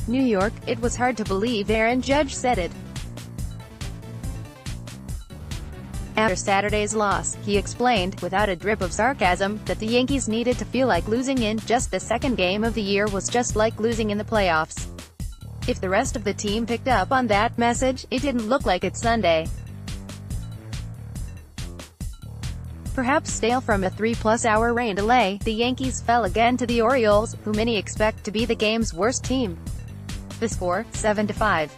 New York, it was hard to believe Aaron Judge said it. After Saturday's loss, he explained, without a drip of sarcasm, that the Yankees needed to feel like losing in just the second game of the year was just like losing in the playoffs. If the rest of the team picked up on that message, it didn't look like it Sunday. Perhaps stale from a 3-plus-hour rain delay, the Yankees fell again to the Orioles, who many expect to be the game's worst team. The score, 7-5.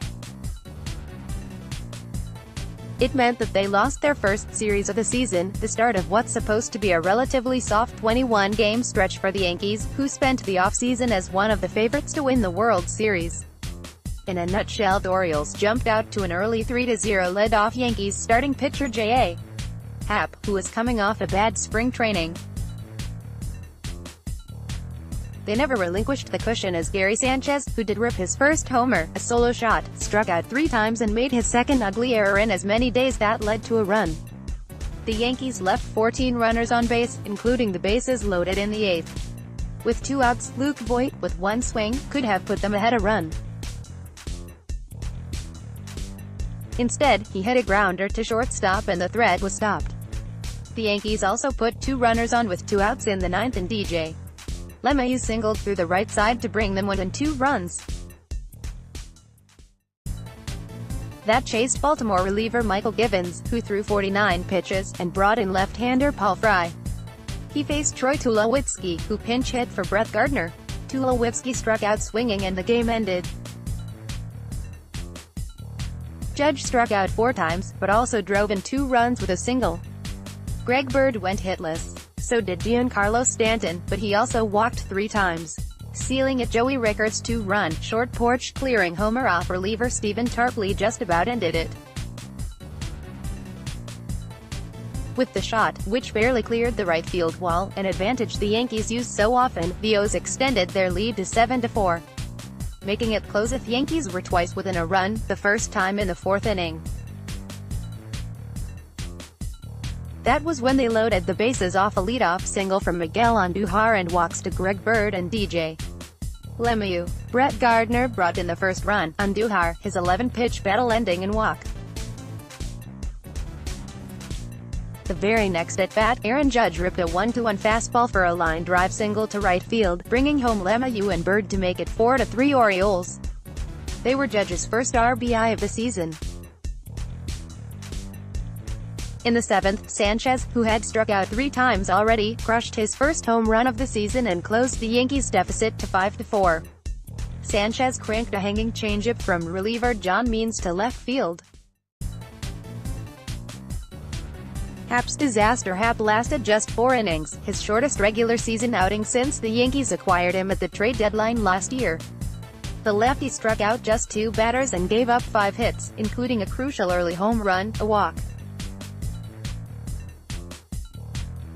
It meant that they lost their first series of the season, the start of what's supposed to be a relatively soft 21-game stretch for the Yankees, who spent the offseason as one of the favorites to win the World Series. In a nutshell, the Orioles jumped out to an early 3-0 lead off Yankees starting pitcher J.A. Happ, who was coming off a bad spring training. They never relinquished the cushion as Gary Sanchez, who did rip his first homer, a solo shot, struck out 3 times and made his second ugly error in as many days that led to a run. The Yankees left 14 runners on base, including the bases loaded in the 8th. With 2 outs, Luke Voit, with 1 swing, could have put them ahead a run. Instead, he hit a grounder to shortstop and the threat was stopped. The Yankees also put 2 runners on with 2 outs in the 9th and DJ. LeMahieu singled through the right side to bring them 1 and 2 runs. That chased Baltimore reliever Michael Givens, who threw 49 pitches, and brought in left-hander Paul Fry. He faced Troy Tulowitzki, who pinch hit for Brett Gardner. Tulowitzki struck out swinging and the game ended. Judge struck out 4 times, but also drove in 2 runs with a single. Greg Bird went hitless. So did Giancarlo Stanton, but he also walked 3 times, sealing it. Joey Ricker's 2-run, short porch clearing homer off reliever Stephen Tarpley just about ended it. With the shot, which barely cleared the right field wall, an advantage the Yankees use so often, the O's extended their lead to 7-4. Making it close. The Yankees were twice within a run, the first time in the 4th inning. That was when they loaded the bases off a leadoff single from Miguel Andujar and walks to Greg Bird and DJ LeMahieu. Brett Gardner brought in the first run, Andujar, his 11-pitch battle ending in walk. The very next at-bat, Aaron Judge ripped a 1-2 fastball for a line drive single to right field, bringing home LeMahieu and Bird to make it 4-3 Orioles. They were Judge's first RBI of the season. In the 7th, Sanchez, who had struck out 3 times already, crushed his first home run of the season and closed the Yankees' deficit to 5-4. Sanchez cranked a hanging changeup from reliever John Means to left field. Happ's disaster. Happ lasted just 4 innings, his shortest regular season outing since the Yankees acquired him at the trade deadline last year. The lefty struck out just 2 batters and gave up 5 hits, including a crucial early home run, a walk.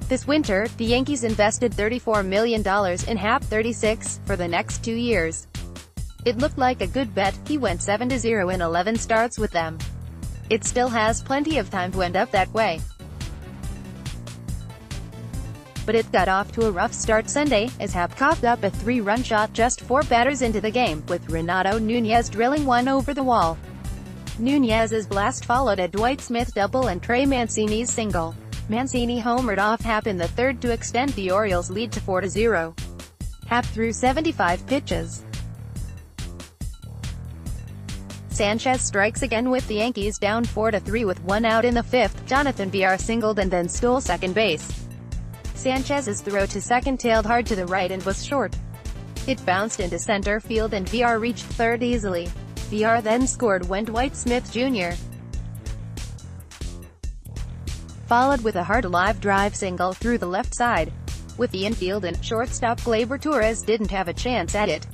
This winter, the Yankees invested $34 million in Happ, 36, for the next 2 years. It looked like a good bet. He went 7-0 in 11 starts with them. It still has plenty of time to end up that way. But it got off to a rough start Sunday, as Happ coughed up a 3-run shot just 4 batters into the game, with Renato Nunez drilling one over the wall. Nunez's blast followed a Dwight Smith double and Trey Mancini's single. Mancini homered off Happ in the 3rd to extend the Orioles' lead to 4-0. Happ threw 75 pitches. Sanchez strikes again with the Yankees down 4-3 with 1 out in the 5th. Jonathan Villar singled and then stole second base. Sanchez's throw to second tailed hard to the right and was short. It bounced into center field and Villar reached 3rd easily. Villar then scored when Dwight Smith Jr. followed with a hard live drive single through the left side. With the infield and shortstop Gleyber Torres didn't have a chance at it.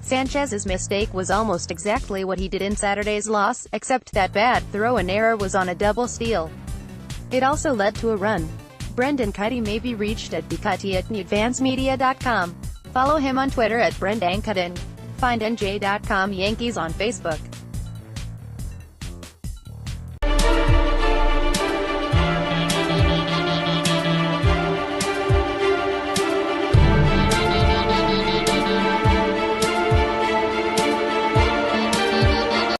Sanchez's mistake was almost exactly what he did in Saturday's loss, except that bad throw and error was on a double steal. It also led to a run. Brendan Kuty may be reached at bkuty@newadvancemedia.com. Follow him on Twitter at BrendanKuty. Find NJ.com Yankees on Facebook.